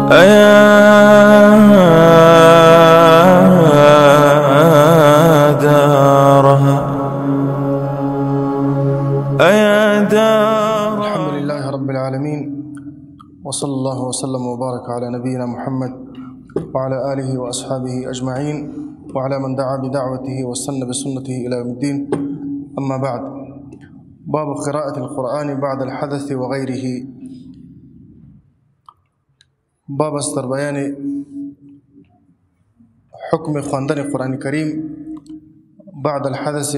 أيا دارها أيا دار. الحمد لله رب العالمين، وصلى الله وسلم وبارك على نبينا محمد وعلى آله وأصحابه أجمعين وعلى من دعا بدعوته واستنى بسنته إلى يوم الدين. أما بعد، باب قراءة القرآن بعد الحدث وغيره. باب استر بيان حكم خواندن القرآن الكريم بعد الحدث،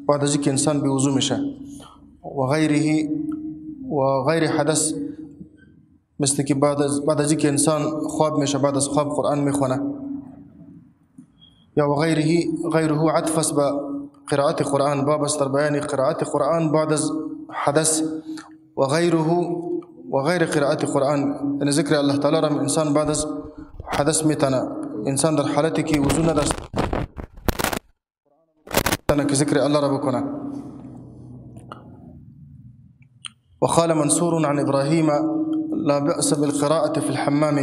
بعد ذكر إنسان بوضوء مشى وغيره وغير حدث، مثل كي بعد ذكر إنسان خواب مشى بعد خواب قرآن مخونه يا غيره عطف قراءة القرآن. باب استر بيان قراءة القرآن بعد حدث وغيره وغير قراءة القرآن، إن ذكر الله تعالى رم إنسان بعد حدث متنا إنسان در حالتك وزن در كذكر الله ربكنا. وقال منصور عن إبراهيم: لا بأس بالقراءة في الحمام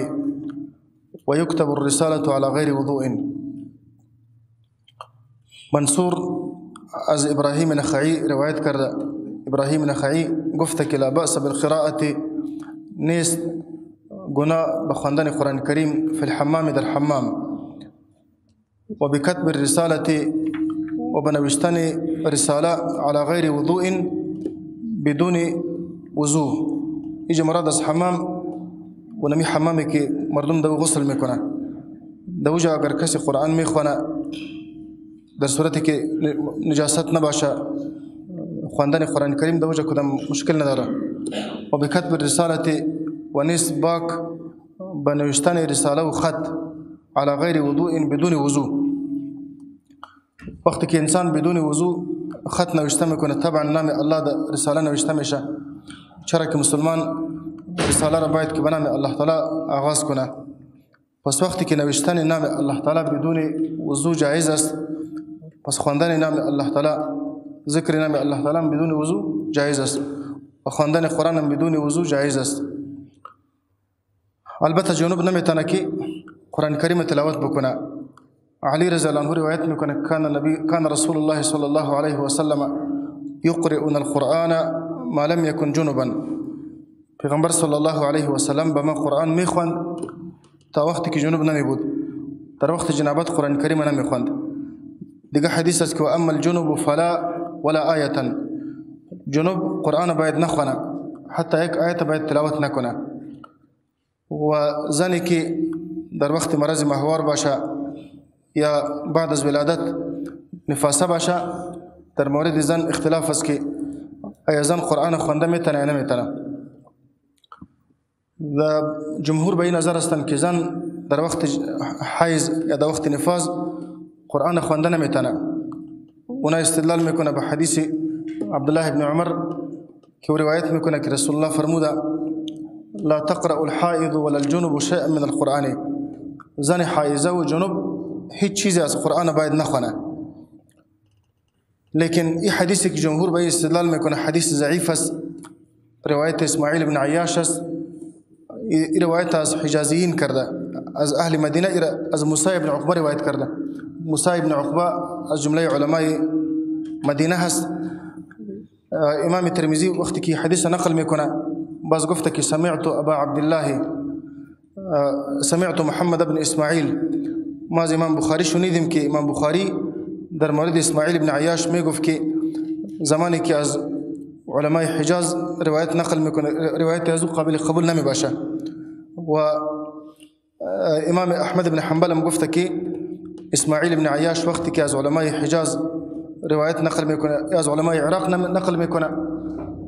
ويكتب الرسالة على غير وضوء. منصور از إبراهيم نخعي رواية كرد إبراهيم نخعي قفتك لا بأس بالقراءة نيس قناء بخواندن القرآن الكريم في الحمام در حمام، وبكتب الرسالة وبنوشتن رسالة على غير وضوء بدون وضوء. يجي مراد از حمام ونمي حمامك مردم دو غسل ميكونا دوجا اگر كسي قرآن ميخوانا در صورتك نجاست نباشا خواندن القرآن الكريم دوجا كدام مشكل نداره. وبكتب الرسالة ونيس باك بنوشتن رسالة وخط على غير وضوء بدون وضوء. وقت كي إنسان بدون وضوء خط نوشتم يكون تبع نام الله ده رسالة نوشتمشة شرك مسلمان رسالة ربايت كي بنام الله تعالى آغاز كنا. بس وقت كي نوشتن نام الله تعالى بدون وضوء جائز است، بس خواندن نام الله تعالى ذكر نام الله تعالى بدون وضوء جائز است، وخواندن القرآن بدون وضوء جائز است. البته جنوب نمیتونه که قرآن کریم تلاوت بکنه. علي رضي الله عنه رواية كان رسول الله صلى الله عليه وسلم يقرئنا القرآن ما لم يكن جنبا. پیغمبر صلى الله عليه وسلم بما قرآن میخواند تا وقتی که جنوب نمی بود، در وقت جنابت قرآن کریم نمی خواند. دیگه حدیث است که اما الجنوب فلا ولا آیه، جنوب قرآن باید نخوانه، حتی یک آیت باید تلاوت نکنه. و زنی که در وقت مرض ماهوار باشه یا بعد از ولادت نفاسه باشه، در مورد زن اختلاف است که آیا زن قرآن خوانده میتونه یا نمیتونه. و جمهور به این نظر هستند که زن در وقت حیض یا در وقت نفاس قرآن خوانده نمیتونه. اونا استدلال میکنه به حدیث عبدالله بن عمر که روایت میکنه که رسول الله فرموده: لا تقرأ الحائض ولا الجنوب شيئا من القرآن. زن حائزه و جنوب هیچ چیزی از قرآن باید نخونه. لیکن این حدیثی که جمهور به استدلال میکنه حدیث ضعیف است، روایت اسماعیل بن عیاش است. این روایت از حجازیین کرده، از اهل مدینه، از موسی بن عقبه روایت کرده. موسی بن عقبه از جمله علمای مدینه هست. امام ترمذی وقتی که حدیث نقل میکنه باز گفته که سمعت ابا عبدالله سمعت محمد بن اسماعیل. ما از امام بخاری شنیدیم که امام بخاری در مورد اسماعیل بن عیاش میگفت که زمانی که از علمای حجاز روایت نقل میکنه روایت از او قابل قبول نمی باشه. و امام احمد بن حنبل هم گفته که اسماعیل بن عیاش وقتی که از علمای حجاز روایت نقل میکنه، از علمای عراق نقل میکنه،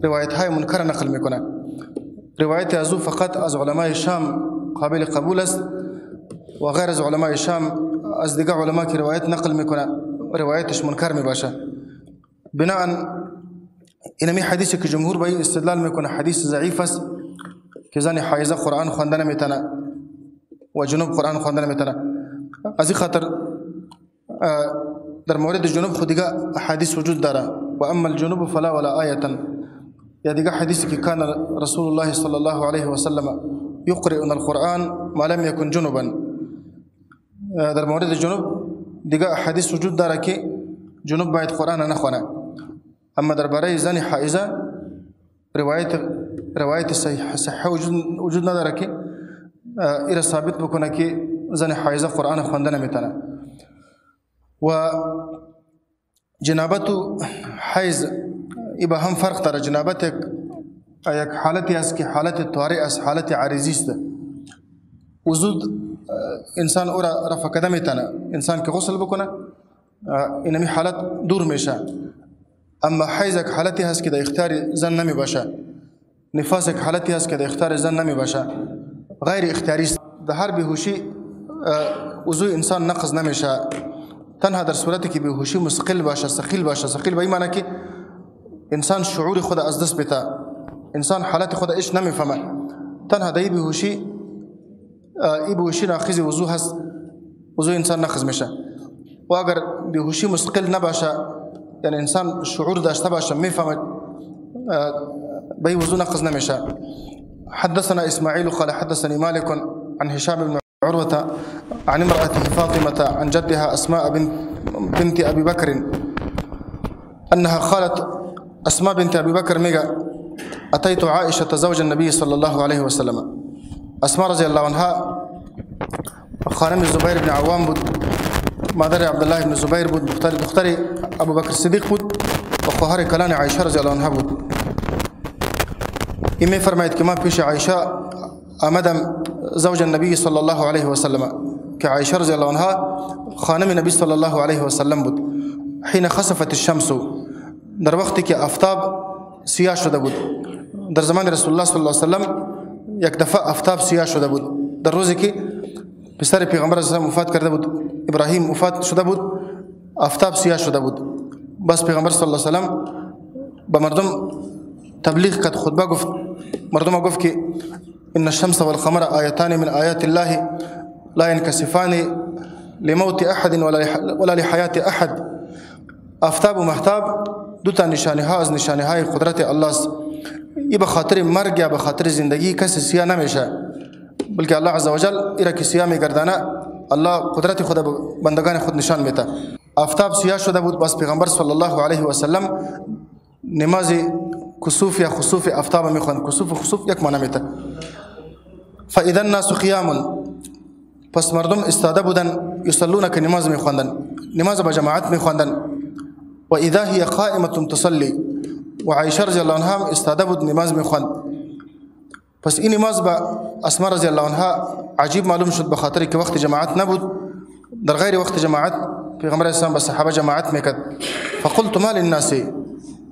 روایت های منکر نقل میکنه. روایت از او فقط از علمای شام قابل قبول است و غیر از علمای شام از دیگر علما که روایت نقل میکنه روایتش منکر میباشه. بناء اینمی حدیثی که جمهور به استدلال میکنه حدیث ضعیف است که زن حایزه قرآن خوانده نمیتونه و جنوب قرآن خوانده نمیتونه. از این خاطر در مورد جنوب خود دیگه حدیث وجود داره. و اما الجنوب فلا ولا آیه، یا دیگه حدیثی که کان رسول الله صلی الله علیه و سلم یقرئون القرآن ما لم یکن جنوبا. در مورد جنوب دیگه حدیث وجود داره که جنوب باید قرآن نخونه، اما درباره زن حائزه روایت صحیح وجود نداره که ایره ثابت بکنه که زن حائزه قرآن خوانده نمیتونه. و جنابت و حیض ای به هم فرق داره. جنابت یک حالتی است که حالت طارئ است، حالت عارضی است. وجود انسان او را رفع کده میتونه، انسان که غسل بکنه اینمی حالت دور میشه. اما حیض یک حالتی هست که در اختیار زن نمی باشه، نفاس یک حالتی هست که در اختیار زن نمی باشه، غیر اختیاری است. در هر بیهوشی وضو انسان نقض نمیشه، تنها در صورتی که بیهوشی مستقل باشه، ثقیل باشه. ثقیل به این معنی که انسان شعور خود از دست بده، انسان حالت خود ايش نمیفهمه، تنها در بیهوشی ناقض وضو هست، وضو انسان نقض میشه. و اگر بیهوشی مستقل نباشه، یعنی انسان شعور داشته باشه میفهمه، به وضو نقض نمیشه. حدثنا اسماعيل قال حدثني مالك عن هشام بن عروة عن امرأته فاطمة عن جدها أسماء بنت أبي بكر أنها قالت أسماء بنت أبي بكر ميغا أتيت عائشة زوج النبي صلى الله عليه وسلم. أسماء رضي الله عنها خانم الزبير بن عوام بود، مادر عبد الله بن الزبير بود، دختر أبو بكر الصديق بود و خواهر کلان عائشة رضي الله عنها بود. إمي فرمایت که ما پیش عائشة آمدم زوج النبي صلى الله عليه وسلم، که عائشة رضي الله عنها خانم نبی صلى الله عليه وسلم بود. حين خسفت الشمس، در وقتی که آفتاب سیاه شده بود. در زمان رسول الله صلی الله علیه وسلم یک دفعه آفتاب سیاه شده بود. در روزی که پسر پیغمبر اسلام وفات کرده بود، ابراهیم وفات شده بود، آفتاب سیاه شده بود. بس پیغمبر صلی الله علیه وسلم به مردم تبلیغ کرد، خطبه گفت. مردم گفت که ان الشمس والقمر آیتان من آیات الله لا ينكسفان لموت احد ولا لحیات احد. آفتاب و مهتاب دو تا نشانه ها از نشانه های قدرت الله است. ای به خاطر مرگ یا به خاطر زندگی کسی سیاه نمیشه، بلکه الله عزوجل ایره که سیاه میگردانه، الله قدرت خود بندگان خود نشان میده. آفتاب سیاه شده بود، بس پیغمبر صلی الله علیه و سلم نماز کسوف یا خسوف آفتاب میخواند. کسوف و خسوف یک معنی میده. فاذا الناس قیام، پس مردم استاده بودن، یصلون که نماز میخواندن، نماز با جماعت میخواندن. و اذا هي قائمه تصلي، و عائشه رضی الله عنها استاده بود نماز میخواند. پس این نماز با اسماء رضی الله عنها عجیب معلوم شد، به خاطر که وقت جماعت نبود. در غیر وقت جماعت پیغمبر اسلام با صحابه جماعت میکرد. فقلت ما للناس،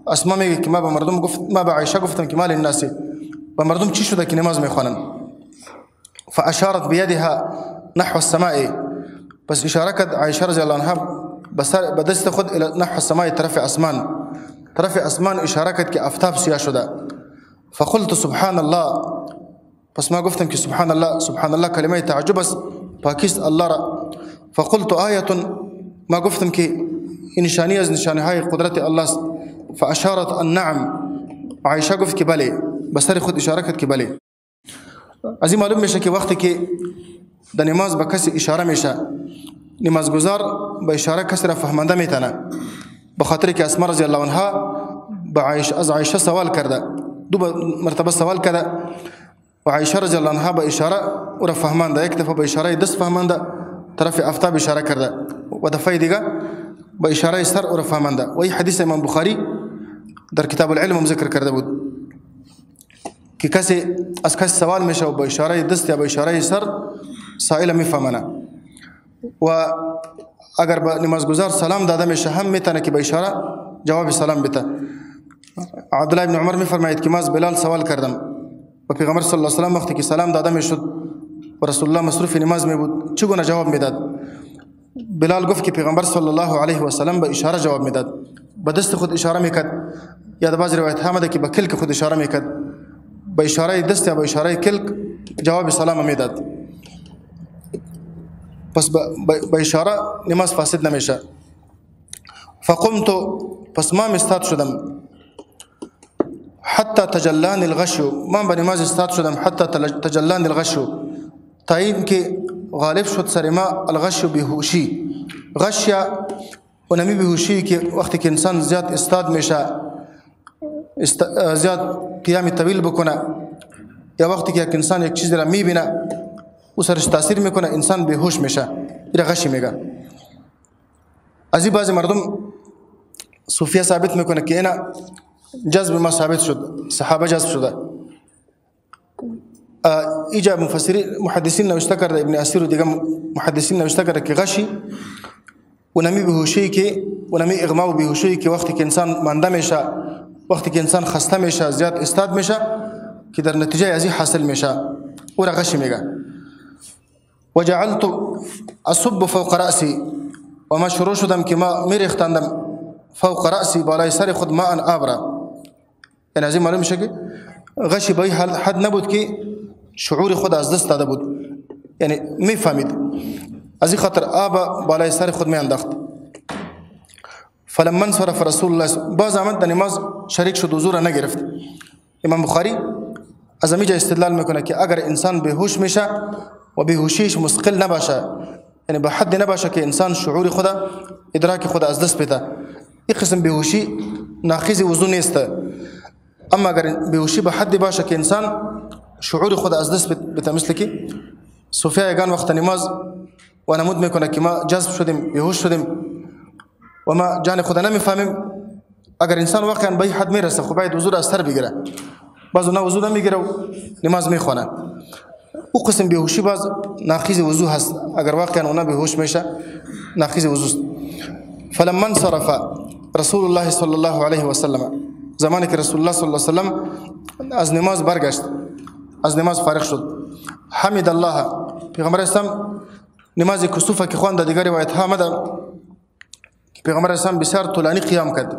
اسماء میگه که ما به مردم گفت، ما به عائشه گفتم که ما للناس، به مردم چی شده که نماز میخوانن؟ فاشارت بيدها نحو السماء، پس اشاره کرد عائشه رضی الله عنها به دست خود الى نحو السماء، طرف اسمان اشاره کرد که آفتاب سیاه شده. فقلت سبحان الله، پس ما گفتم که سبحان الله. سبحان الله کلمه تعجب است، پاکیست الله را. فقلت آیه، ما گفتم که این نشانی از نشانه های قدرت الله است. فاشارت النعم، عائشه گفت که بله، به سر خود اشاره کرد که بله. از این معلوم میشه که وقتی که در نماز به کسی اشاره میشه، نمازگزار به اشاره کسی را فهمانده میتونه. به خاطر که اسماء رضی الله عنها از عائشه سوال کرده، دو مرتبه سوال کرده و عائشه رضی الله عنها به اشاره او را فهمانده. یک دفعه به اشاره دست فهمانده، طرف آفتاب اشاره کرده، و دفعه دیگه به اشاره سر او را فهمانده. و این حدیث امام بخاری در کتاب العلم هم ذکر کرده بود که کسی از کسی سوال میشه و به اشاره دست یا به اشاره سر سائل میفهمانه. و اگر به نمازگزار سلام داده میشه هم میتونه که به اشاره جواب سلام بده. عبدالله بن عمر میفرماید که ما از بلال سوال کردم و پیغمبر صلی الله علیه و سلم وقتی که سلام داده میشد و رسول الله مصروف نماز می بود چگونه جواب میداد؟ بلال گفت که پیغمبر صلی الله علیه و سلم به اشاره جواب میداد، به دست خود اشاره میکرد، یا در بعض روایت ها آمده که به کلک خود اشاره میکرد. به اشاره دست یا به اشاره کلک جواب سلام میداد. پس به اشاره نماز فاسد نمیشه. فقمت، پس ما مستاد شدم. حتى تجلاني الغش، من بنماز استاد شدم حتى تجلاني الغش، تا اینکه غالب شد سر ما الغش بیهوشی. غش یا اونمی بیهوشی که وقتی که انسان زیاد استاد میشه، زیاد قیام طویل بکنه، یا وقتی که یک انسان یک چیزی را میبینه او سرش تاثیر میکنه، انسان بیهوش میشه، این غش میگه. از این بعضی مردم صوفیه ثابت میکنه که اینا جذب ما ثابت شد، صحابه جذب شده. ایجا محدثین نوشته کرده، ابن اسیر و دیگه محدثین نوشته کرده که غشی اونمی بیهوشی که اونمی اغما و بیهوشی که وقتی که انسان مانده میشه، وقتی که انسان خسته میشه، زیاد استاد میشه، که در نتیجه از این حاصل میشه، او را غشی میگه. وجعلت اصب فوق رأسی، و ما شروع شدم که ما میریختندم فوق رأسی، بالای سر خود ما ان آبرا. یعنی از این معلوم میشه که غشی به این حد نبود که شعور خود از دست داده بود، یعنی میفهمید، از این خاطر آب بالای سر خود میانداخت. فلما انصرف رسول الله، باز آمد در نماز شریک شد، حضور نگرفت. امام بخاری از اینجا استدلال میکنه که اگر انسان بیهوش میشه و بیهوشیش مستقل نباشه، یعنی به حد نباشه که انسان شعور خود، ادراک خود از دست بده، این قسم بیهوشی ناقض وضو نیست. اما اگر بیهوشی به حد باشه که انسان شعور خود از دست بده، مثل که صوفیه یگان وقت نماز و نمود میکنه که ما جذب شدیم، بیهوش شدیم و ما جان خود نمیفهمیم، اگر انسان واقعا به این حد میرسه خب باید وضو را از سر بگیره. بعض اونا وضو نمیگیره و نماز میخونه، او قسم بیهوشی باز ناقض وضو هست، اگر واقعا اونا بیهوش میشه ناقض وضو است. فلما انصرف رسول الله صلی الله علیه و سلم، زمانی که رسول الله صلی الله علیه و سلم از نماز برگشت، از نماز فارغ شد، حمد الله، پیغمبر اسلام نماز کسوف که خوانده، دیگر روایت ها آمده پیغمبر اسلام بسیار طولانی قیام کرد،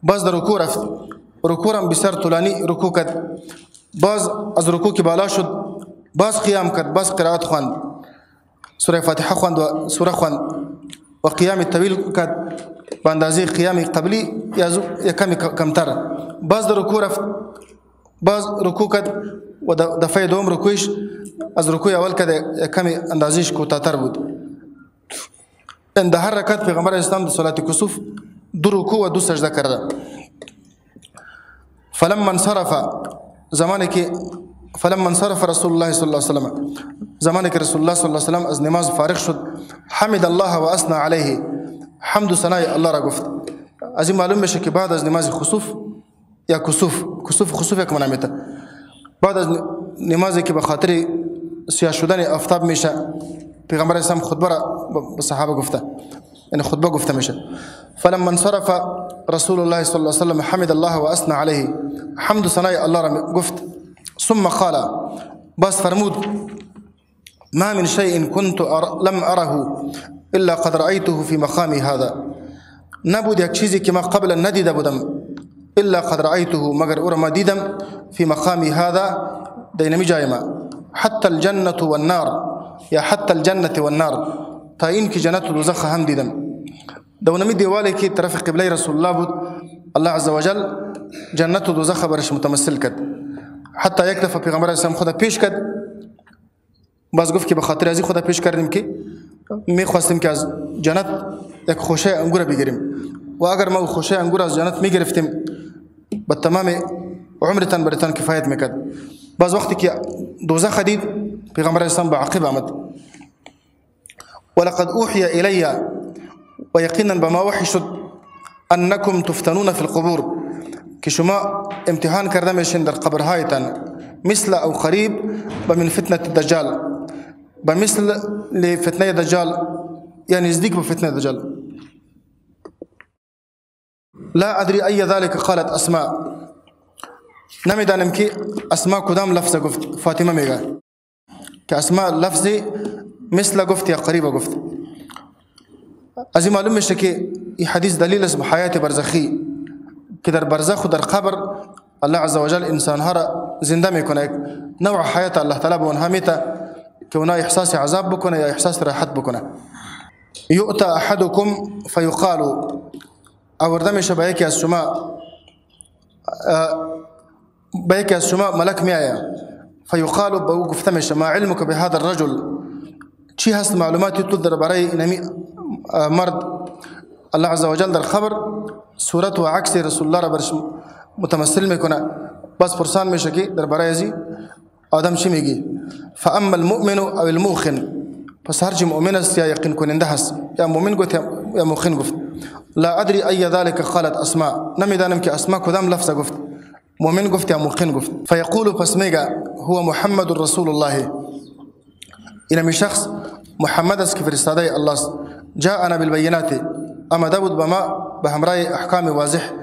باز در رکوع رفت، رکوع هم بسیار طولانی رکوع کرد، باز از رکوع که بالا شد باز قیام کرد، باز قرائت خواند، سوره فاتحه خواند و سوره خواند و قیام طویل کرد به اندازه قیام قبلی یا کمی کمتر. باز در رکوع رفت، باز رکوع کرد و دفعه دوم رکوعش از رکوع اول کرد کمی اندازهش کوتاه‌تر بود. در هر رکعت پیغمبر اسلام در صلات کسوف 2 رکوع و 2 سجده کرده. فلما انصرف، زمانی که فلما انصرف رسول الله صلی الله علیه وسلم، زمانی که رسول الله صلی الله علیه وسلم از نماز فارغ شد، حمد الله و اثنى علیه، حمد و ثنای الله را گفت. از این معلوم میشه که بعد از نماز خسوف یا کسوف یک معنا میده، بعد از نمازی که به خاطر سیاه شدن آفتاب میشه، پیغمبر اسلام خطبه را به صحابه گفته، یعنی خطبه گفته میشه. فلما انصرف رسول الله صلی الله علیه وسلم حمد الله و اثنى علیه، حمد و ثنای الله را گفت. ثم قال، باز فرمود، ما من شيء كنت لم اره الا قد رأيته في مقامي هذا، نبود یک چیزی که ما قبلا ندیده بودم، الا قد رأيته، مگر او را ما دیدم، في مقامي هذا، دینمی جای ما، حتى الجنة والنار، یا حتى الجنة والنار، تا این که جنت و دوزخ هم دیدم. دونمی دیوالی که طرف قبله رسول الله بود، الله عز وجل جنت و دوزخ برش متمثل کرد. حتی یک دفعه پیغمبر اسلام خدا پیش کرد، باز گفت که به خاطر ازی خدا پیش کردیم که میخواستیم که از جنت یک خوشه انگور بگیریم و اگر ما خوشه انگور از جنت میگرفتیم با تمام عمرتان برتان کفایت میکرد. باز وقتی که دوزخ دید پیغمبر اسلام به عقب آمد، ولقد اوحی الی، و یقینا بما وحی شد، انکم تفتنون فی القبور، که شما امتحان کرده میشین در قبرهایتان، مثل او قریب و من فتنه الدجال، بمثل لفتنه دجال، یعنی نزدیک به فتنه دجال. لا ادري ای ذلك قالت اسماء، نمیدانم که اسماء کدام لفظ گفت، فاطمه میگه که اسماء لفظی مثل گفت یا قریب گفت. از این معلوم میشه که این حدیث دلیل است به حیات برزخی، که در برزخ و در قبر الله عز وجل انسانها را زنده میکنه، یک نوع حیات الله تعالی به اونها میته که اونها احساس عذاب بکنه یا احساس راحت بکنه. یؤتی احدکم فیقال، آورده میشه به یکی از شما بيك الشماء ملك ميايا فيقال بوقف ثمش ما علمك بهذا الرجل شي هست معلومات يتدر بري نمي مرد الله عز وجل در خبر صورته عكس رسول الله ربرش متمثل ميكونا بس فرسان مشكي در بري زي آدم شي ميجي فأما المؤمن أو الموخن بس هرجي مؤمن يا يقين كون اندهس يا مؤمن قلت يا موخن قفت لا أدري أي ذلك قالت أسماء نمي دانمك أسماء كذام لفظة قفت مؤمن قفت يا موخن قفت فيقول فسميغا هو محمد رسول الله إن من شخص محمد اسكفر استادي الله جاءنا بالبينات أما داود بما بهمراي أحكام واضح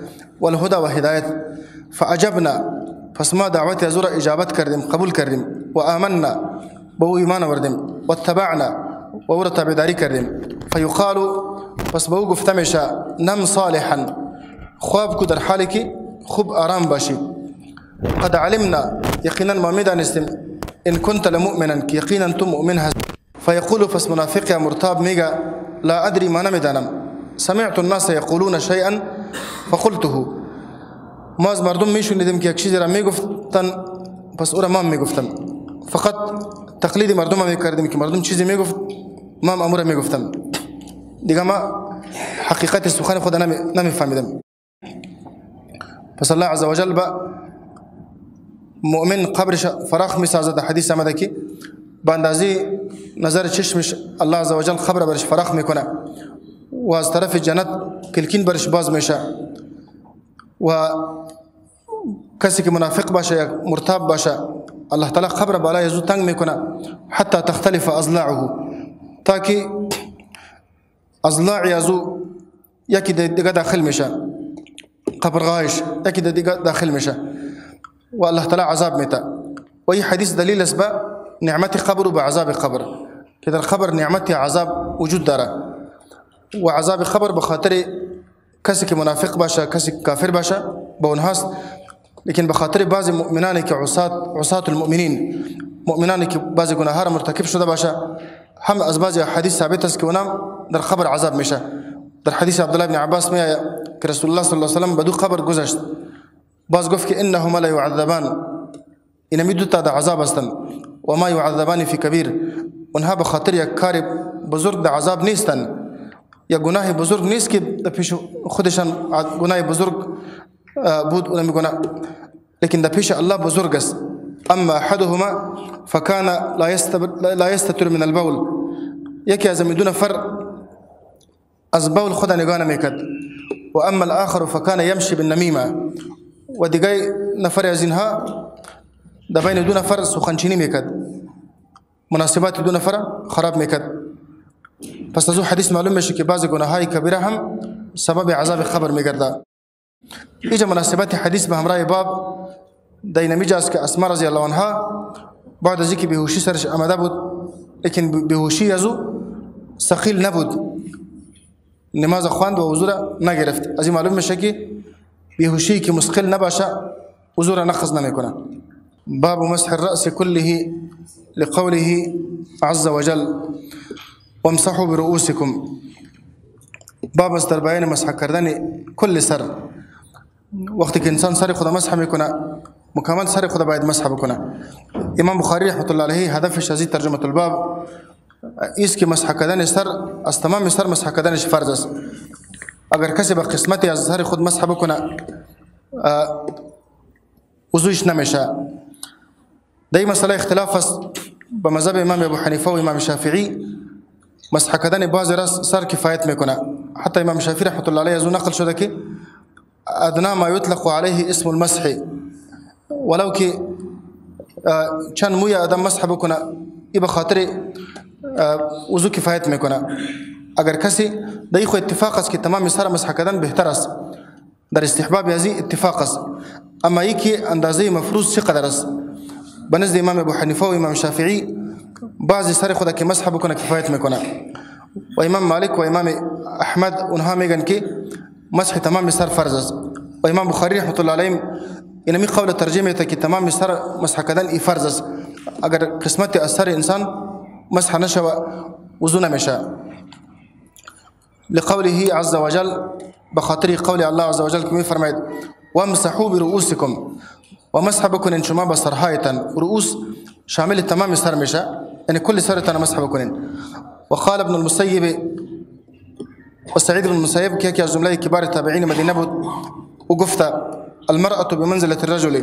والهدى وهداية فأجبنا فسما دعوتي أزور إجابت كردم قبول كردم وآمنا بو إيمان وردم واتبعنا وورت بداري كردم فيقال فسبو قفتمشا نم صالحا خواب كدر حالك خب آرام باشي قد علمنا يقينا ما ميدا نستم إن كنت لمؤمنا يقينا تم مؤمنها فيقول فس منافق يا مرتاب ميغا لا أدري ما نمدانم سمعت الناس يقولون شيئا فقلته ماز مردم ميشو ندم كي اكشي جرا ميگفتن بس اورا مام ميگفتم فقط تقليدي مردم ميكردم كي مردم چیزی ميگفت مام امورا ميگفتم دیگه ما حقیقت سخن خود نمیفهمیدم پس الله عز وجل با مؤمن قبرش فراخ میسازد حدیث آمده کی با اندازی نظر چشمش الله عز وجل قبر برش فراخ میکنه و از طرف جنت کلکین برش باز میشه و کسی که منافق باشه یا مرتاب باشه الله تعالی قبر بالا یزو تنگ میکنه حتی تختلف اضلاعه تاکي اضلاع یزو یکی دیگه داخل میشه قبر غايش یکی دیگه داخل میشه و الله تعالی عذاب میته و این حدیث دلیل است به نعمت قبر و به عذاب قبر که در قبر نعمت عذاب وجود داره و عذاب قبر به خاطر کسی که منافق باشه کسی کافر باشه با اونهاست لیکن به خاطر بعضی مؤمنانی که عصات المؤمنین مؤمنانی که بعضی گناهها را مرتکب شده باشه هم از بعضی حدیث ثابت است که اونم در قبر عذاب میشه در حدیث عبدالله بن عباس میآید که رسول الله صلی الله علیه و سلم به دو قبر گذشت باز گفت که انهما لا يعذبان اینمی دو تا عذاب هستند و ما يعذبان فی کبیر اونها به خاطر یک کار بزرگ در عذاب نیستند یا گناه بزرگ نیست که پیش خودشان گناه بزرگ بود اونم میگن لیکن در پیش الله بزرگ است اما احدهما فكان لا يستتر من البول یکی از میدون فر از بول خدا نگاه نمیکرد و اما الاخر فكان يمشي بالنميمه و دیگه نفر از اینها در بین دو نفر سخنچینی میکرد مناسبات دو نفر خراب میکرد پس از حدیث معلوم میشه که بعضی گناههای کبیره هم سبب عذاب قبر میگرده ایجا مناسبت حدیث به همراه باب دینامیج است که اسماء رضی الله عنها بعد از اینکه بیهوشی سرش آمده بود لیکن بیهوشی ازو ثقیل نبود نماز خواند و وضو را نگرفت از این معلوم میشه که بیهوشی که مثقل نباشه وضو را نقض نمیکنه باب مسح الرأس كله لقوله عز وجل وامسحوا برؤوسكم باب است در بیان مسح کردن کل سر وقتی که انسان سر خود مسح میکنه مکمل سر خود باید مسح بکنه امام بخاری رحمت الله علیه هدفش از ترجمه الباب است که مسح کردن سر از تمام سر مسح کردنش فرض است اگر کسی به قسمتی از سر خود مسح بکنه وضوش نمیشه در این مسئله اختلاف است به مذهب امام ابو حنیفه و امام شافعی مسح کردن بعضی راس سر کفایت میکنه حتی امام شافعی رحمت الله علیه از نقل شده که ادنا ما یطلق علیه اسم المسح ولو که چند موی آدم مسح بکنه ای به خاطر وضو کفایت میکنه اگر کسی در خو اتفاق است که تمام سر مسح کردن بهتر است در استحباب یازی اتفاق است اما یکی اندازه مفروض چقدر است به نزد امام ابو حنیفه و امام شافعی بعضی سر خود که مسح بکنه کفایت میکنه و امام مالک و امام احمد اونها میگن که مسح تمام سر فرض است و امام بخاری رحمت الله علیه اینمی قول ترجمه تا که تمام سر مسح کردن ای فرض است اگر قسمت از سر انسان مسح نشوه وضو نمیشه لقوله عز وجل بخاطر قول الله عز وجل که میفرماید وامسحوا برؤوسكم ومسح بكونن شما بسرهايتن رؤوس شامل تمام سر مشا يعني كل سر تنا مسح بكونن. وقال ابن المسيب وسعيد بن المسيب كيك يا زملاء كبار التابعين مدينة وقفت المرأة بمنزلة الرجل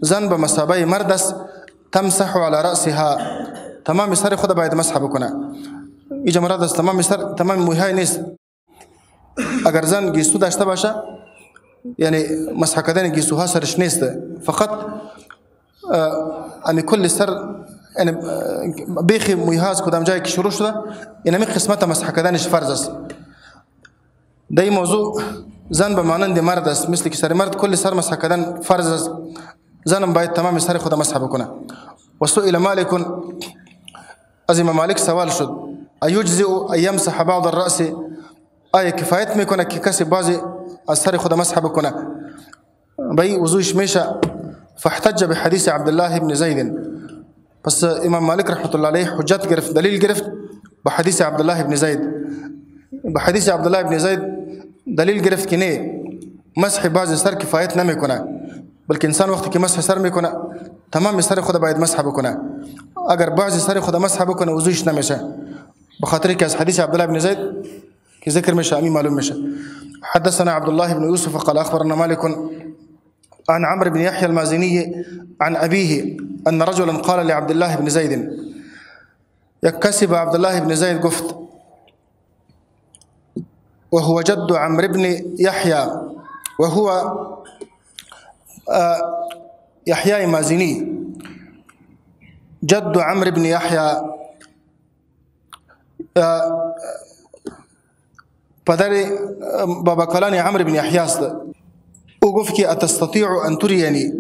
ذنب مسابي مردس تمسح على رأسها تمام سر خدا بعد مسح بكنا إجا مردس تمام سر تمام مهاي نيست اگر زن گیسو داشته باشه یعنی مسح کردن گیسوها سرش نیست فقط امی کل سر یعنی بیخی مویهاز کدام جایی که شروع شده این امی قسمت مسح کردنش فرض است. در این موضوع زن به مانند مرد است، مثل که سر مرد کل سر مسح کردن فرض است، زنم باید تمام سر خود مسح بکنه. و سئل مالک، از امام مالک سوال شد ایجزئ ان یمسح بعض الرأس، آیا کفایت میکنه که کسی بعضی از سر خود مسح بکنه؟ بی وضوش میشه. فاحتج بحديث عبد الله بن زيد، بس امام مالك رحمه الله عليه حجت گرفت، دلیل گرفت بحديث عبد الله بن زيد. بحديث عبد الله بن زيد دلیل گرفت که نه مسح بعضی سر کفایت نمیکنه، بلکه انسان وقتی که مسح سر میکنه تمام سر خود باید مسح بکنه. اگر بعضی سر خود مسح بکنه وضوش نمیشه، بخاطر که از حدیث عبد الله بن زيد که ذکر میشه امی معلوم میشه. حدثنا عبد الله بن يوسف قال اخبرنا مالك عن عمرو بن يحيى المازني عن أبيه أن رجلا قال لعبد الله بن زيد، يكسب عبد الله بن زيد قفت وهو جد عمرو بن يحيى، وهو يحيى المازني جد عمرو بن يحيى پدر بابا کلان عمرو بن يحيى است. او گفت که اتستطيع ان تريني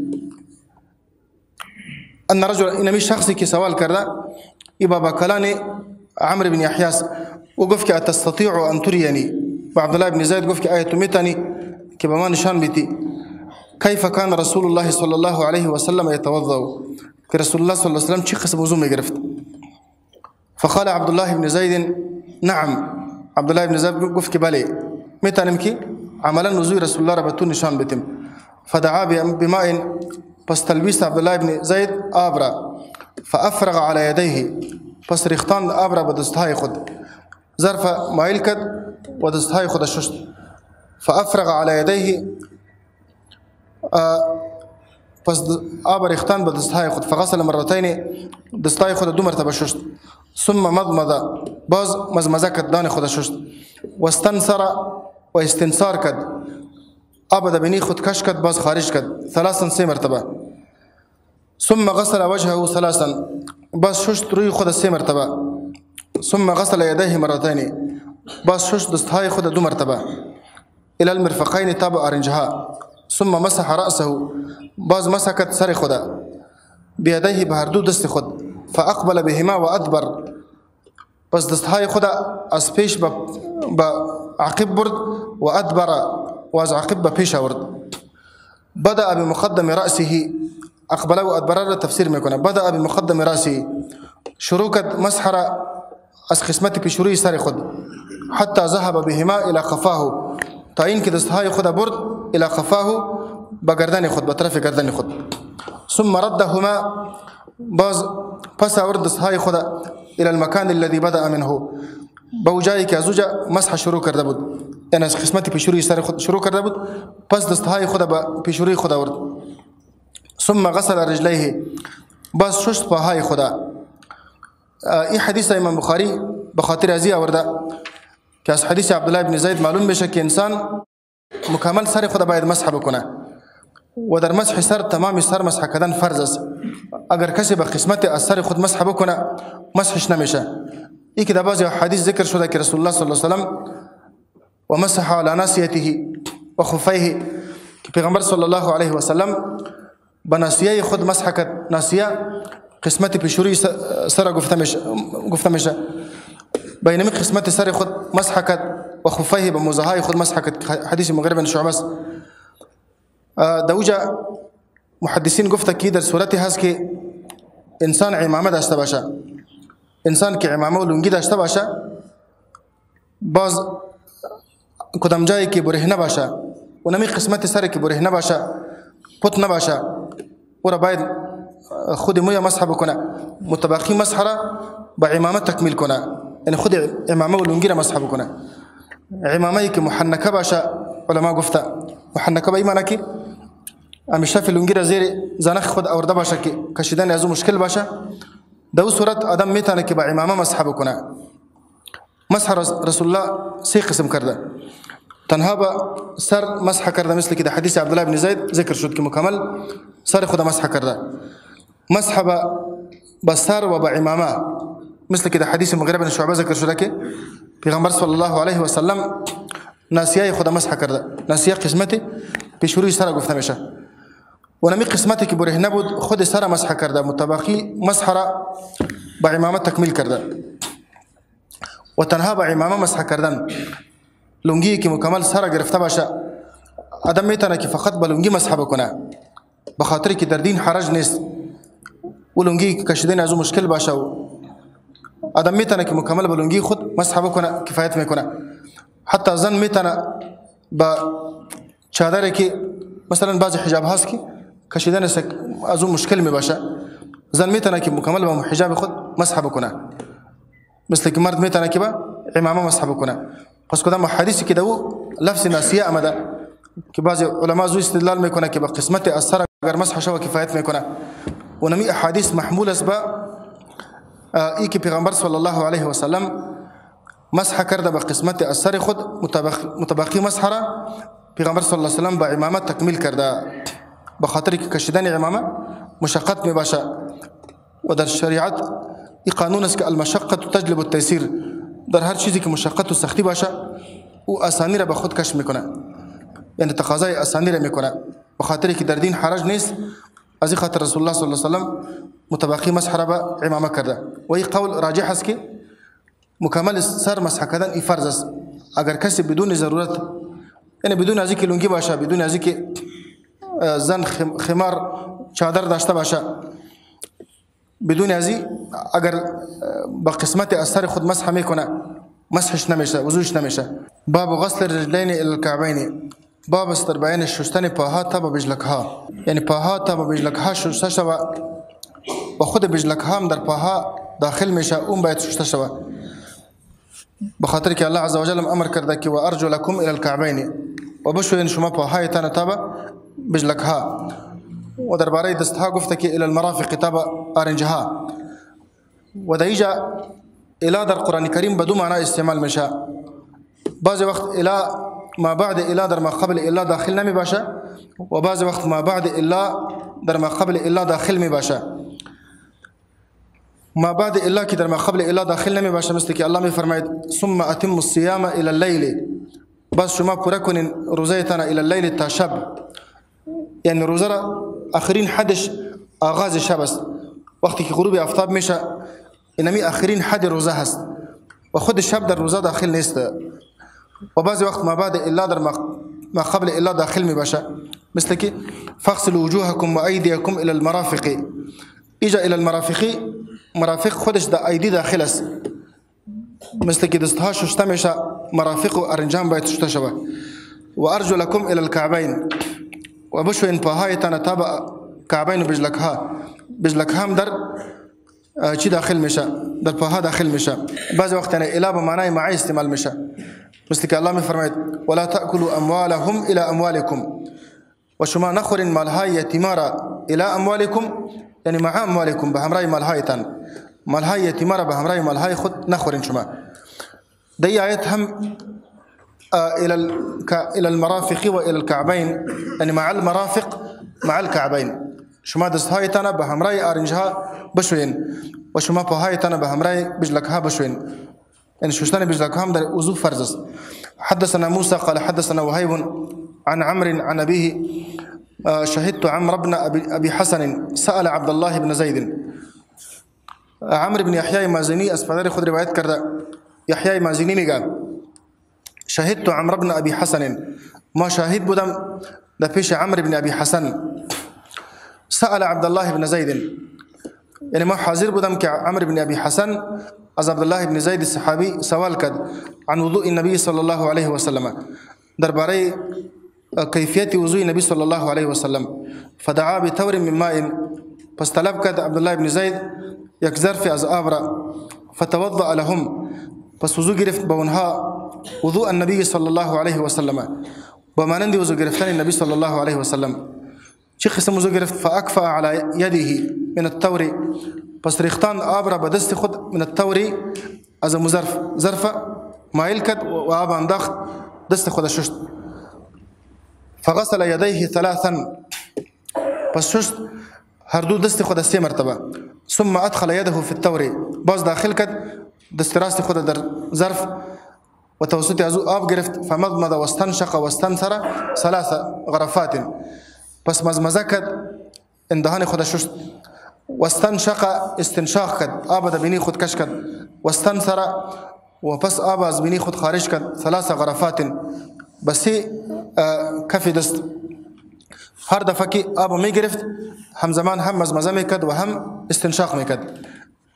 ان رجل، اینمی شخصی که سوال کرده ای بابا کلان عمرو بن يحيى است. او گفت که اتستطيع ان تريني، و عبد الله بن زيد گفت که آیت میتونی که به ما نشان بدی کیف کان رسول الله صلی الله علیه و سلم یتوضا، که رسول الله صلی الله علیه و سلم چه قسم وضو میگرفت. فقال عبد الله بن زيد نعم، عبد الله بن زيد گفت که بله میتونم که عملا وضوء رسول الله را به تو نشان بدیم. فدعا بماء، پس تلبیس عبد الله بن زید آب را، فافرغ على یدیه، پس ریختان آب را به دستهای خود، ظرف مایل کرد و دستهای خود شست. فافرغ على یدیه، پس آب ریختان به دستهای خود، فغسل مرتين، دستهای خود دو مرتبه شست. ثم مضمض، باز مزمزه کرد دان خود شست. واستنثر، و استنصار کرد، آب بینی خود کش کرد باز خارج کرد، ثلاثا سه مرتبه. ثم غسل وجهه ثلاثا، باز شست روی خود سه مرتبه. ثم غسل یدیه مرتين، باز شست دستهای خود دو مرتبه. الى المرفقین، تاب ارنجها. ثم مسح رأسه، باز مسح کرد سر خود، بیدیه به هر دو دست خود. فاقبل بهما و ادبر، پس دستهای خود از پیش به عقب برد و ادبر، و از عقب به پیش آورد. بدأ بمقدم رأسه، اقبله و ادبره را تفسیر میکنه. بدأ بمقدم رأسه، شروع کرد مسح را از قسمت پیشروی سر خود. حتی ذهب بهما الى قفاه، تا این که دستهای خود برد الى قفاه، به گردن خود، به طرف گردن خود. ثم ردهما، باز پس آورد دستهای خود الى المكان الذي بدأ منه، به جایی که از اوجا مسح شروع کرده بود، یعنی از قسمت پیشروی سر خود شروع کرده بود، پس دستهای خود به پیشروی خود آورد. ثم غسل رجلیه، باز شست پاهای خود. این حدیث امام بخاری به خاطر ازی آورده که از حدیث عبدالله بن زید معلوم بشه که انسان مکمل سر خود باید مسح بکنه، و در مسح سر تمام سر مسح کردن فرض است. اگر کسی به قسمت از سر خود مسح بکنه مسحش نمیشه. این که در بعضی حدیث ذکر شده که رسول الله صلی الله علیه و سلم و مسح على ناصیته و خفیه، که پیغمبر صلی الله علیه و سلم به ناصیه خود مسح کرد. ناصیه قسمت پیشروی سر گفته میشه، بینمی قسمت سر خود مسح کرد و خفیه به موزهای خود مسح کرد. حدیث مغیره بن شعبه است. دوجا محدثین گفته که در صورتی هست که انسان عمامه داشته باشه، انسان که عمامه و لنگی داشته باشه، باز کدام جایی که برهنه باشه و نمی قسمت سر که برهنه باشه، پت نباشه، ورا باید خود موی مسح بکنه، متباقی مسح را با عمامه تکمیل کنه، یعنی خود عمامه و لنگی را مسح بکنه. عمامه ای که محنکه باشه، علما گفته محنکه به این معنی که همیشه فی لنگی را زیر زنخ خود آورده باشه که کشیدن از او مشکل باشه. در اون صورت آدم میتونه که با عمامه مسح بکنه. مسح رسول الله 3 قسم کرده. تنها با سر مسح کرده، مثل که در حدیث عبدالله بن زید ذکر شد که مکمل سر خود مسح کرده. مسح با سر و با عمامه، مثل که در حدیث مغیره بن شعبه ذکر شده که پیغمبر صلی الله علیه و سلم ناسیه خود مسح کرده. ناسیه قسمتی پیش روی سر گفته میشه و نمی قسمتی که برهنه بود خود سر مسح کرده، متباقی مسح را با عمامه تکمیل کرده. و تنها با عمامه مسح کردن، لنگی که مکمل سر گرفته باشه، آدم میتونه که فقط با لنگی مسح بکنه، به خاطر که در دین حرج نیست. و لنگی که کشیدن از او مشکل باشه و آدم میتونه که مکمل با لنگی خود مسح بکنه، کفایت میکنه. حتی زن میتونه با چادری که مثلا بعضی حجاب هست که کشیدن از او مشکل میباشه، زن میتونه که مکمل با حجاب خود مسح بکنه، مثل که مرد میتونه که با عمامه مسح بکنه. پس کدام حدیثی که دو لفظ ناسیه آمده که بعضی علما زو استدلال میکنه که با قسمت اثر اگر مسح شوه کفایت میکنه. و نمی احادیث محمول است با ای که پیغمبر صلی الله علیه و سلم مسح کرده با قسمت اثر خود، متباقی مسح را پیغمبر صلی الله علیه و سلم با عمامه تکمیل کرده، به خاطر که کشیدن عمامه مشقت میباشه. و در شریعت این قانون است که المشقه تجلب التيسير، در هر چیزی که مشقت و سختی باشه او آسانی را به خود کش میکنه، یعنی تقاضای آسانی را میکنه، به خاطر که در دین حرج نیست. از این خاطر رسول الله صلی الله علیه و سلم متباقی مسح را با عمامه کرده. و این قول راجح است که مکمل سر مسح کردن این فرض است. اگر کسی بدون ضرورت، یعنی بدون از اینکه لنگی باشه، بدون از اینکه زن خمار چادر داشته باشه، بدون از این اگر با قسمت اثر خود مسح میکنه، مسحش نمیشه، وضوش نمیشه. باب غسل الرجلین الی الکعبین، باب است در بیان شستن پاها تا به بجلکها، یعنی پاها تا به بجلکها شسته شوه و خود بجلکها هم در پاها داخل میشه، اون باید شسته شوه، به خاطر که الله عزوجل امر کرده که و ارجلکم الی الکعبین، و بشوین شما پاهایتان تا به بجلکها. و درباره دستها گفته که الی المرافق تا به آرنجها. و در اینجا الی در قرآن کریم به دو معنی استعمال میشه. بعضی وقت الی ما بعد الی در ما قبل الی داخل نمی باشه، و بعضی وقت ما بعد الی در ما قبل الی داخل می باشه. ما بعد الی که در ما قبل الی داخل نمی باشه، مثل که الله می فرماید ثم اتم الصيام الى الليل، بس شما پورا کنین روزهتان الى الليل تا شب، یعنی روزه را آخرین حدش آغاز شب است، وقتی که غروب آفتاب میشه اینمی آخرین حد روزه هست و خود شب در روزه داخل نیست. و بعضی وقت ما بعد الا در ما قبل الا داخل می باشه، مثل که فاغسلوا وجوهکم و ایدیکم الى المرافق. ایجا الى المرافق، مرافق خودش در ایدی داخل است، مثل که دستها شسته میشه، مرافق و ارنجام باید شسته شوه. و ارجلکم الى الکعبین، و بشوین پاهایتان تا به کعبین و بجلکها. بجلکها هم در چی داخل میشه؟ در پاها داخل میشه. بعضی وقت یعنی الا به معنای معی استعمال میشه، مثل که الله می فرماید ولا تأکلوا اموالهم الى اموالکم، و شما نخورین مالهای یتیما را الى اموالکم، یعنی مع اموالکم، به همراه مالهایتان. مالهای یتیما را به همراه مالهای خود نخورین شما. در این آیت هم الى المرافق و الى الكعبین، یعنی مع المرافق مع الكعبین، شما دستهایتان به همراه آرنجها بشوین و شما پاهایتان به همراه بجلکها بشوین، يعني شوشتان بجلكهم در وضوء فرز. حدثنا موسى قال حدثنا وهيب عن عمرو عن أبيه شهدت عمرو بن أبي حسن سأل عبد الله بن زيد. عمرو بن يحيى مازني اسفدار خود روایت کرده، يحيى مازني میگه شهدت عمرو بن أبي حسن، ما شاهد بودم در پیش عمرو بن أبي حسن. سأل عبد الله بن زيد، يعني ما حاضر بودم که عمرو بن أبي حسن از عبد الله بن زید صحابی سوال کرد عن وضوء النبي صلى الله عليه وسلم، درباره کیفیت وضوء نبی صلی الله علیه وسلم. فدعا بثور من ماء، پس طلب کرد عبدالله ابن زید یک ظرف از آب را، فتوضأ لهم، پس وضو گرفت به اونها، وضوء النبی صلی الله علیه و سلم، با مانند وضو گرفتن نبی صلی الله علیه و سلم. چه قسم وضو گرفت؟ فاکفأ علی یده من الثور، پس ریختان آب را به دست خود، من الثور از ظرف مایل کرد و آب انداخت دست خود شست. فغسل یدیه ثلاثا، پس شست هر دو دست خود 3 مرتبه. ثم ادخل یده فی الثور، باز داخل کرد دست راست خود در ظرف و توسط از آب گرفت. فمضمض واستنشق واستنثر 3 غرفات، پس مزمزه کرد اندهان خود شست. واستنشق استنشاق کرد، آب در بینی خود کش کرد. واستنثر و پس آب از بینی خود خارج کرد. 3 غرفات، بسی کف دست. هر دفعه که آب می گرفت همزمان هم مزمزه میکرد و هم استنشاق میکرد.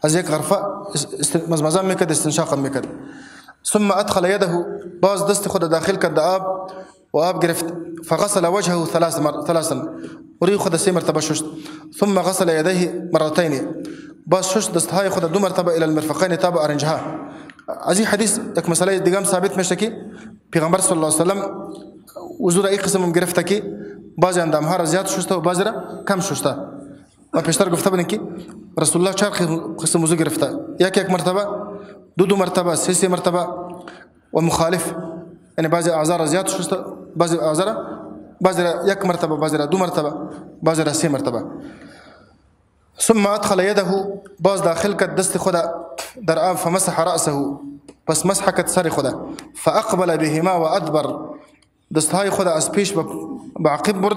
از یک غرفه مزمزه میکرد، استنشاق میکرد. ثم ادخل یده، باز دست خود داخل کرد آب و آب گرفت. فغسل وجهه 3 روی خود 3 مرتبه شست. ثم غسل یدیه مرتين، باز شست دستهای خود 2 مرتبه الى المرفقین تا به ارنجها. از این حدیث یک مسئله دیگه ثابت میشه که پیغمبر صلی الله علیه و سلم وضو را یک قسم گرفته که بعضی اندامها را زیاد شسته و بعضی را کم شسته. و پیشتر گفته بودیم که رسول الله 4 قسم وضو گرفته، یک مرتبه، 2 مرتبه، 3 مرتبه و مخالف، یعنی بعضی اعضا را زیاد شسته، بعضی اعضا را 1 مرتبه، بعضی را 2 مرتبه، بعضی را 3 مرتبه. ثم ادخل یده، باز داخل کرد دست خود در آب. فمسح رأسه، پس مسح کرد سر خود. فاقبل بهما و ادبر، دستهای خود از پیش به عقب برد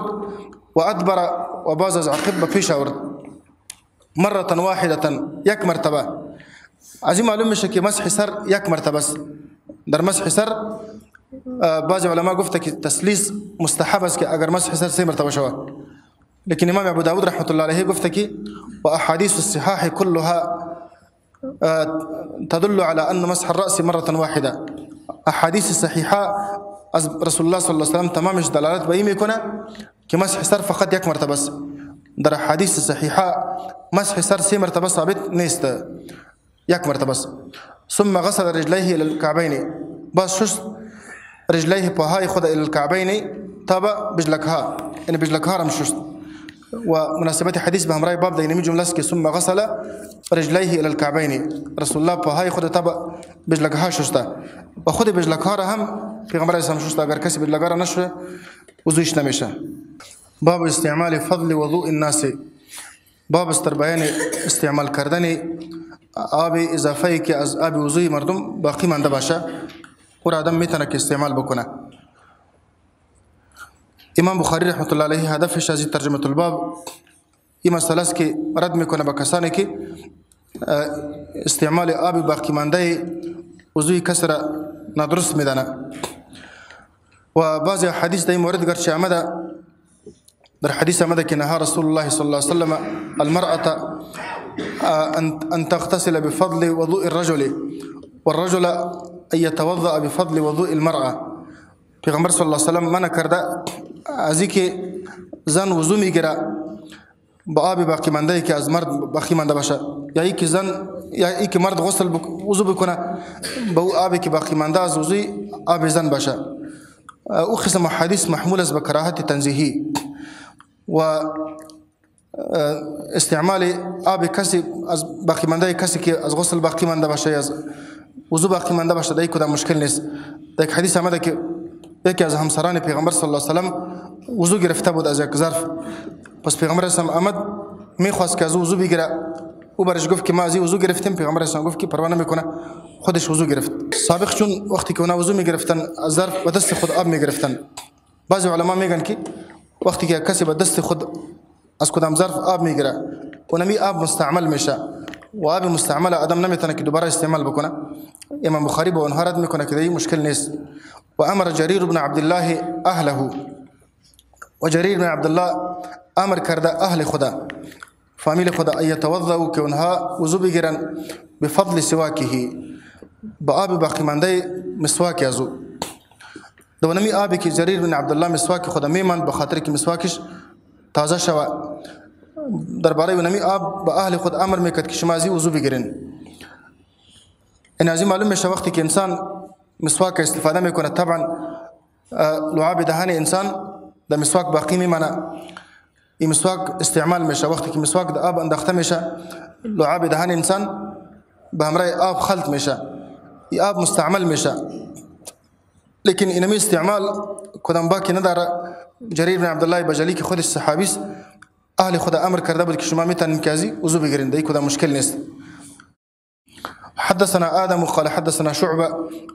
و ادبر و باز از عقب به پیش آورد. مرة واحدة، 1 مرتبه. از این معلوم میشه که مسح سر 1 مرتبه است. در مسح سر بعض علما گفته که تسلیس مستحب است که اگر مسح سر 3 مرتبه شود، لكن امام ابو داود رحمه الله عليه قفت كي واحاديث الصحاح كلها تدل على ان مسح الراس مره واحده. احاديث الصحيحه از رسول الله صلى الله عليه وسلم تمامش دلالت به این میکنه که مسح سر فقط 1 مرتبه است. در احادیث صحیحه مسح سر 3 مرتبه ثابت نیست، 1 مرتبه است. ثم غسل رجليه الى الكعبين، باز شست رجليه پاهای خود الى الكعبين تابع بجلکها، یعنی بجلکها را شست. ومناسبة حديث بهمراي باب ده ينمي جملة ثم غسل رجليه إلى الكعبين، رسول الله بهاي خود تبع بجلقها شستا و خود بجلقها هم في غمراي سام شستا اگر کسی بجلقها نشوه وضوش نمیشه. باب استعمال فضل وضوء الناس، باب استربیان استعمال کردن آب اضافه‌ای که از آب وضوء مردم باقی مانده باشه اور آدم میتونه که استعمال بکنه. امام بخاری رحمت الله علیه هدفش از ترجمه الباب این مسئله است که رد میکنه به کسانی که استعمال آب باقی مانده وضوء کس را نادرست میدانه. و بعضی حدیث در این مورد گرچه آمده، در حدیث آمده که نهى رسول الله صلی الله علیه وسلم المرأة ان تغتسل بفضل وضوء الرجل والرجل ان يتوضأ بفضل وضوء المرأة. پیغمبر صلی الله علیه وسلم منع کرده از اینکه زن وضو میگیره با آب باقی مانده که از مرد باقی مانده باشه، یا اینکه زن یا اینکه مرد وضو بکنه با او آبی که باقی مانده از وضو آب زن باشه. او قسم حدیث محمول است به کراهت تنزیهی و استعمال آب کسی از باقی مانده کسی که از غسل باقی مانده باشه یا از وضو باقی مانده باشه در کدام مشکل نیست. در یک حدیث آمده که یکی از همسران پیغمبر صلی الله علیه و سلم وضو گرفته بود از یک ظرف، پس پیغمبر اسلام آمد میخواست که از وضو بگیره، او برش گفت که ما از وضو گرفتیم. پیغمبر اسلام گفت که پروا نمیکنه، خودش وضو گرفت. سابق چون وقتی که اونا وضو میگرفتن از ظرف و دست خود آب میگرفتن، بعضی علما میگن که وقتی که کسی با دست خود از کدام ظرف آب میگیره اونمی آب مستعمل میشه و آب مستعمل آدم نمیتونه که دوباره استعمال بکنه. امام بخاری با اونها رد میکنه که دیگه مشکل نیست. و امر جریر بن عبد الله اهله، و جریر بن عبد الله امر کرده اهل خدا فامیل خدا ایتوضؤ که اونها وضو بگیرن بفضل سواکه، با آب باقی مانده مسواک ازو. دونمی آبی که جریر بن عبد الله مسواک خدا میماند به خاطر که مسواکش تازه شوه درباره ونمی آب به اهل خود امر میکرد که شما از این وضو بگیرین. این از این معلوم میشه وقتی که انسان مسواک استفاده میکنه طبعا لعاب دهان انسان در مسواک باقی میمانه. این مسواک استعمال میشه وقتی که مسواک در آب انداخته میشه لعاب دهان انسان به همراه آب خلط میشه، این آب مستعمل میشه. لیکن اینمی استعمال کدام باقی نداره. جریر بن عبدالله بجلی که خودش صحابی است اهل خدا امر کرده بود که شما میتونید که ازی وضو بگیرید، این کدام مشکل نیست. حدثنا آدم قال حدثنا شعبة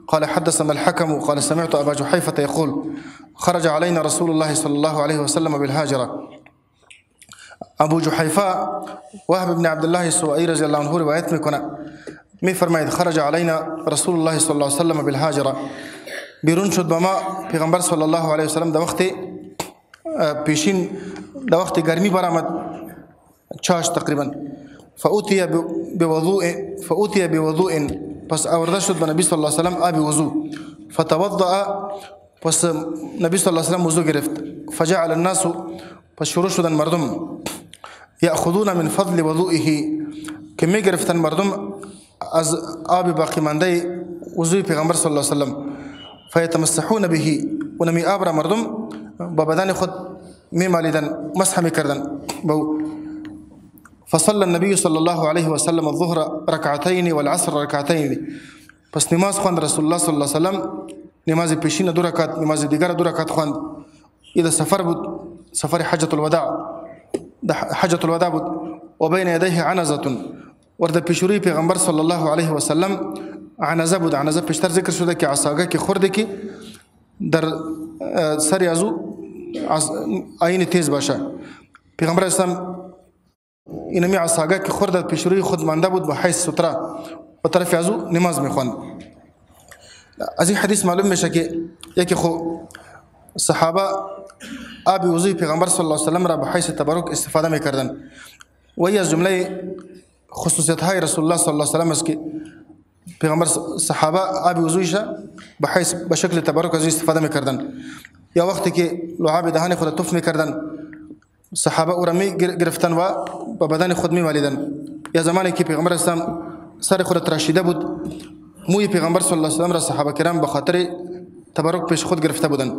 قال حدثنا الحكم قال سمعت أبا جحيفة يقول خرج علينا رسول الله صلى الله عليه وسلم بالهاجرة. ابو جحيفة وهب بن عبد الله السوائي رضي الله عنه روايت میکنه می فرماید خرج علينا رسول الله صلى الله عليه وسلم بالهاجرة، بیرون شد با ما پیغمبر صلی الله علیه وسلم در وقت پیشین در وقت گرمی برآمد چاش تقریبا. فأوتي بوضوء پس آورده شد به نبی صلی الله علیه وسلم آب وضو. فتوضأ پس نبی صلی الله علیه وسلم وضو گرفت. فجعل الناس پس شروع شدن مردم یأخذون من فضل وضوئه که می گرفتن مردم از آب باقی مانده وضوی پیغمبر صلی الله علیه وسلم. فیتمسحون به و نمی آب را مردم با بدن خود می مالیدن مسح می کردن. فصلى النبي صلى الله عليه وسلم الظهر ركعتين والعصر ركعتين. پس نماز خواند رسول الله صلی الله علیه وسلم نماز پیشین 2 رکعت نماز دیگر 2 رکعت خواند. اذا سفر بود سفر حجة الوداع بود و بین یدیه عنزة ورده پیشوری پیغمبر صلی الله علیه وسلم عنزه بود. عنزه پیشتر ذکر شده که عصاگه که خورده که در سری ازو آیین تیز باشه. پیغمبر اسلام اینمی عصاگه که خورده پیشوری خود مانده بود به حیث ستره و طرف ازو نماز میخواند. از این حدیث معلوم میشه که یکی خو صحابه آب وضوی پیغمبر صلی الله علیه وسلم را به حیث تبرک استفاده میکردن و ای از جمله خصوصیت های رسول الله صلی الله علیه وسلم است که پیغمبر صحابه آب وضویش به حیث به شکل تبرک از استفاده میکردن. یا وقتی که لعاب دهان خود تف میکردن صحابه او را می گرفتن و با بدن خود می مالیدن. یا زمانی که پیغمبر اسلام سر خود تراشیده بود موی پیغمبر صلی الله علیه وسلم را صحابه کرام به خاطر تبرک پیش خود گرفته بودند.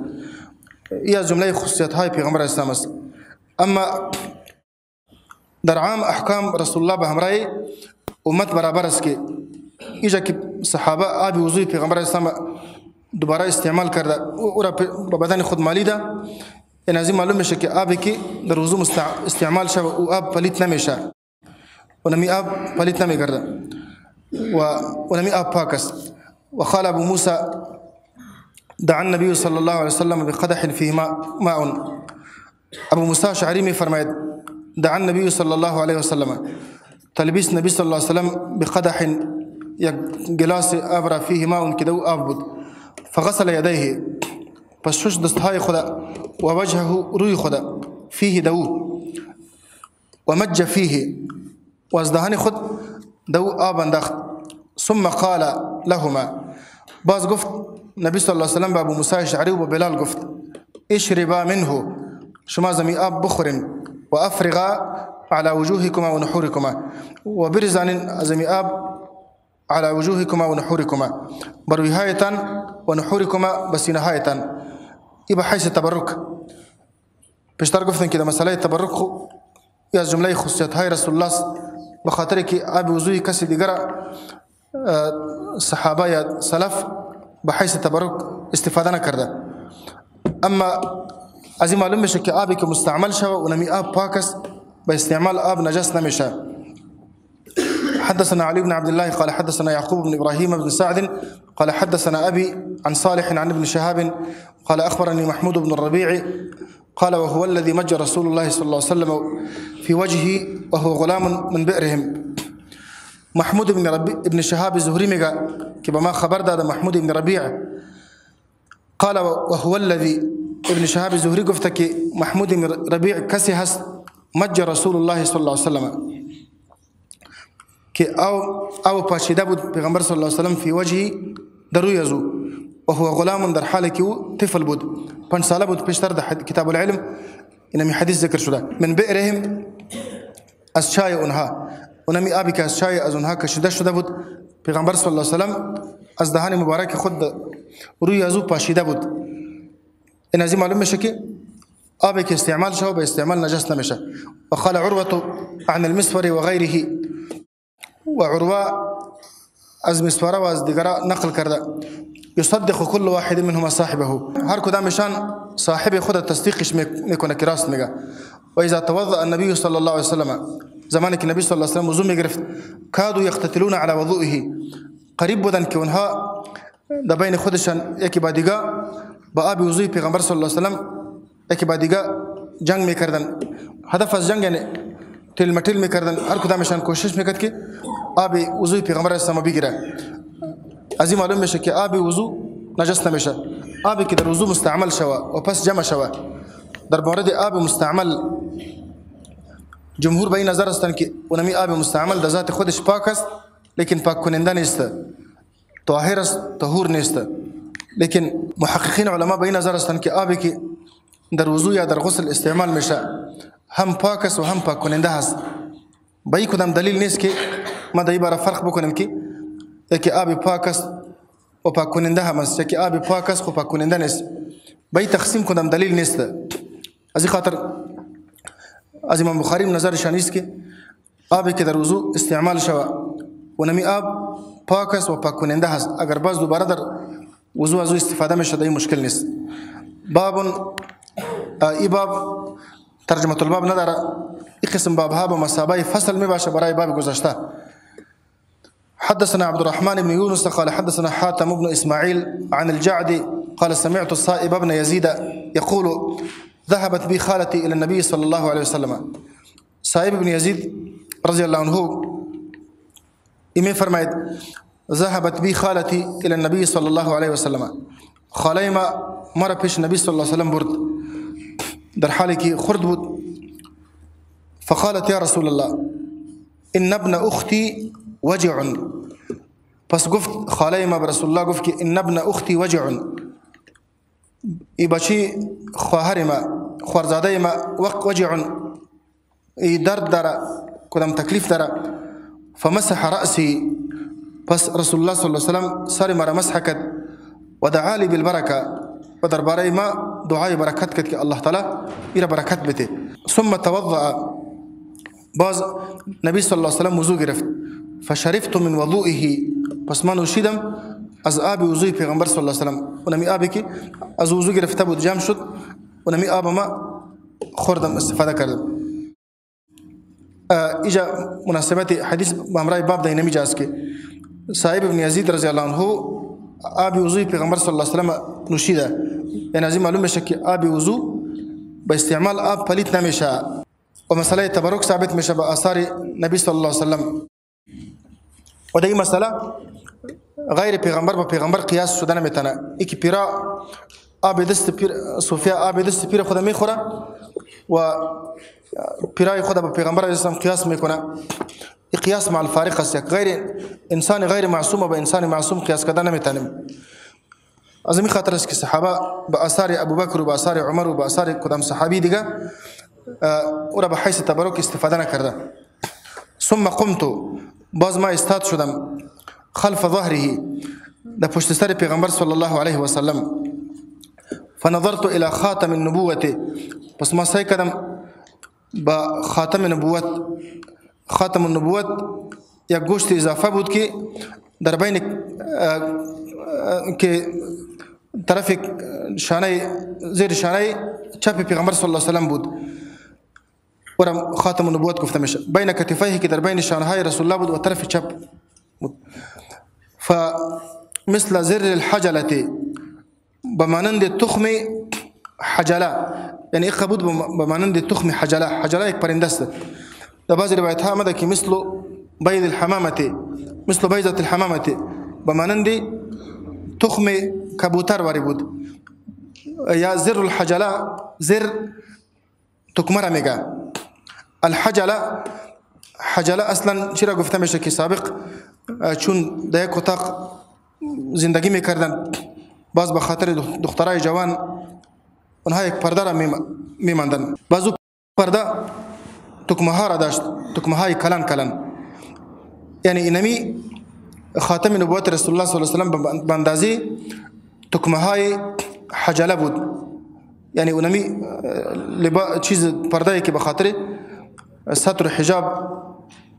این از جمله خصوصیت های پیغمبر اسلام است. اما در عام احکام رسول الله به همراه امت برابر است که اینجا که صحابه آب وضوی پیغمبر اسلام دوباره استعمال کرده او را به بدن خود مالیده، این از این معلوم میشه که آبی که در وضو استعمال شده او آب پلیت نمیشه و نمی آب پلیت نمیگرده و نمی آب پاک است. و قال ابو موسى دعا النبي صلى الله عليه وسلم بقدح فيه ماء. ابو موسى شعری می فرماید دعا النبي صلى الله عليه وسلم تلبیس نبی صلی الله علیه وسلم بقدح یک گلاس آب را فيه ماء که دو آب بود. فغسل يديه پس شش دستهای خدا و وجهه روی خدا فيه دو و مج فيه و از دهان خود دو آب انداخت. ثم قال لهما باز گفت نبی صلی الله علیه وسلم به ابو موسی اشعری و بلال گفت اشربا منه شما زمی آب بخورین و افرغا على وجوهكما و نحوركما و برزانین زمی آب على وجوهكما و نحوركما برویهایتان و نحوركما بسینهایتان. ای به حیث تبرک پیشتر گفتن که در مسئله تبرک ای از جمله خصوصیت های رسول الله به خاطر که آب وضوی کسی دیگر صحابه یا سلف به حیث تبرک استفاده نکرده. اما از این معلوم میشه که آبی که مستعمل شده و نمی آب پاک است به استعمال آب نجس نمیشه. حدثنا علي بن عبد الله قال حدثنا يعقوب بن إبراهيم بن سعد قال حدثنا أبي عن صالح عن ابن شهاب قال أخبرني محمود بن الربيع قال وهو الذي مج رسول الله صلى الله عليه وسلم في وجهه وهو غلام من بئرهم. محمود بن شهاب الزهري ميقا كما ما خبر هذا محمود بن ربيع قال وهو الذي ابن شهاب الزهري قفتك محمود بن ربيع كسي هست مج رسول الله صلى الله عليه وسلم که او پاشیده بود پیغمبر صلی الله علیه وسلم فی وجهی در روی ازو و هو غلام در حالی که او طفل بود 5 ساله بود. پیشتر در کتاب العلم اینمی حدیث ذکر شده من بئرهم، از چای اونها، اونمی آبی که از چای از اونها کشیده شده بود، پیغمبر صلی الله علیه و سلم از دهان مبارک خود روی از او پاشیده بود. این از این معلوم میشه که آبی که استعمال شده به استعمال نجس نمیشه. و قال عروة عن المسور و غیره، و عروة از مسوره و از دیگرها نقل کرده يصدق كل واحد منهما صاحبه، هر کدامشان صاحب خود تصدیقش میکنه که راست میگه. و اذا توضأ النبي صلی الله علیه وسلم، زمانی که نبی صلی الله علیه وسلم وضو میگرفت، كادوا يقتتلون على وضوئه، قریب بودن که اونها در بین خودشان یکی با دیگه با آب وضوی پیغمبر صلی الله علیه وسلم یکی با دیگه جنگ میکردن. هدف از جنگ یعنی تل متل میکردن، هر کدامشان کوشش میکرد که آب وضوی پیغمبر اسلام بگیره. از این معلوم میشه که آب وضو نجس نمیشه. آبی که در وضو مستعمل شوه و پس جمع شوه، در مورد آب مستعمل جمهور به این نظر هستند که اونمی آب مستعمل در ذات خودش پاک است، لیکن پاک کننده نیست، طاهر است، طهور نیست. لیکن محققین علما به این نظر هستند که آبی که در وضو یا در غسل استعمال میشه هم پاک است و هم پاک کننده است. به این کدام دلیل نیست که ما در این باره فرق بکنیم که یکی آب پاک است و پاک کننده هم است، یکی آب پاک است و پاک کننده نیست. به این تقسیم کدام دلیل نیست. از این خاطر از امام بخاری نظرشان است که آبی که در وضو استعمال شود و نمی آب پاک است و پاک کننده است، اگر باز دوباره در وضو از او استفاده میشه این مشکل نیست. باب ای باب ترجمه الباب نداره، این قسم باب ها به مثابه فصل می باشه برای باب گذشته. حدثنا عبد الرحمن بن يونس قال حدثنا حاتم بن إسماعيل عن الجعد قال سمعت الصائب بن يزيد يقول ذهبت بي خالتي إلى النبي صلى الله عليه وسلم. صائب بن يزيد رضي الله عنه إمي فرمايت ذهبت بي خالتي إلى النبي صلى الله عليه وسلم، خالي ما مر پیش النبي صلى الله عليه وسلم برد، در حالی که خرد بود. فقالت يا رسول الله إن ابن أختي وجع، پس گفت خاله ما به رسول الله گفت که ان ابن اختی وجع، ای بچی خواهر ما خوارزاده ما وجع، ای درد داره، کدام تکلیف داره. فمسح رأسی، پس رسول الله صلی الله علیه وسلم سر مرا مسح کرد و دعا لی بالبرکه، و در باره ما دعای برکت کرد که الله تعالی ایرا برکت بده. ثم توضأ، باز نبی صلی الله علیه وسلم وضو گرفت. فشرفت من وضوئه، پس من نوشیدم از آب وضوی پیغمبر صلی الله علیه وسلم. اونمی آبی که از وضو گرفته بود جمع شد، اونمی آب ما خوردم، استفاده کردم. ایجا مناسبت حدیث با همراه باب ده اینمی جاست که صائب بن یزید رضی الله عنه آب وضوی پیغمبر صلی الله علیه وسلم نوشیده. یعنی از این معلوم میشه که آب وضو با استعمال آب پلیت نمیشه و مسئله تبرک ثابت میشه با آثار نبی صلی الله علیه وسلم. و در این مسئله غیر پیغمبر با پیغمبر قیاس شده نمیتونه. یکی پیرا آب دست پیر صوفیا آب دست پیر خود میخوره و پیرای خود با پیغمبر علیه السلام قیاس میکنه. این قیاس مع الفارق است. غیر انسان غیر معصوم و با انسان معصوم قیاس کردن نمیتونیم. از این خاطر است که صحابه با آثار ابوبکر و با آثار عمر و با آثار کدام صحابی دیگه او را به حیث تبرک استفاده نکرده. ثم قمت، باز ما استاد شدم، خلف ظهره، در پشت سر پیغمبر صلی الله علیه و سلم. فنظرت الى خاتم النبوة، پس ما سعی کردم با خاتم نبوت. خاتم النبوت یک گوشت اضافه بود که در بین که طرف شانه زیر شانه چپ پیغمبر صلی الله علیه و سلم بود، ورم خاتم النبوت گفته میشه. بین کتفیه که در بین شانه های رسول الله بود و طرف چپ بود. فمثل زر الحجله، بمانند تخم حجله، یعنی اخ بود بمانند تخم حجله. حجله یک پرنده است. در بعض روایت ها آمده که مثل بيض الحمامه، مثل بيضه الحمامه، بمانند تخم کبوتر واری بود. یا زر الحجله، زر تکمره میگه. الحجله، حجله اصلا چرا گفته میشه که سابق چون در یک اتاق زندگی میکردن، باز به خاطر دخترای جوان اونها یک پرده را میماندن. بعضو پرده تکمه ها را داشت، تکمه های کلان کلان. یعنی اینمی خاتم نبوت رسول الله صلی الله علیه و سلم به اندازه تکمه های حجله بود. یعنی اونمی چیز پرده که به خاطر ستر حجاب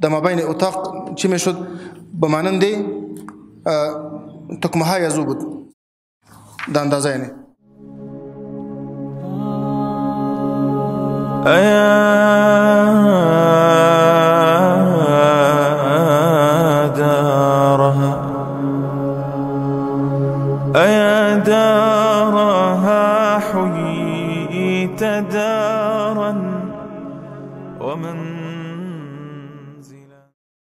در مابین اتاق چی میشد به مانند تکمه های ازو بود در اندازه. یعنی أيا دارها حييت دارا ومن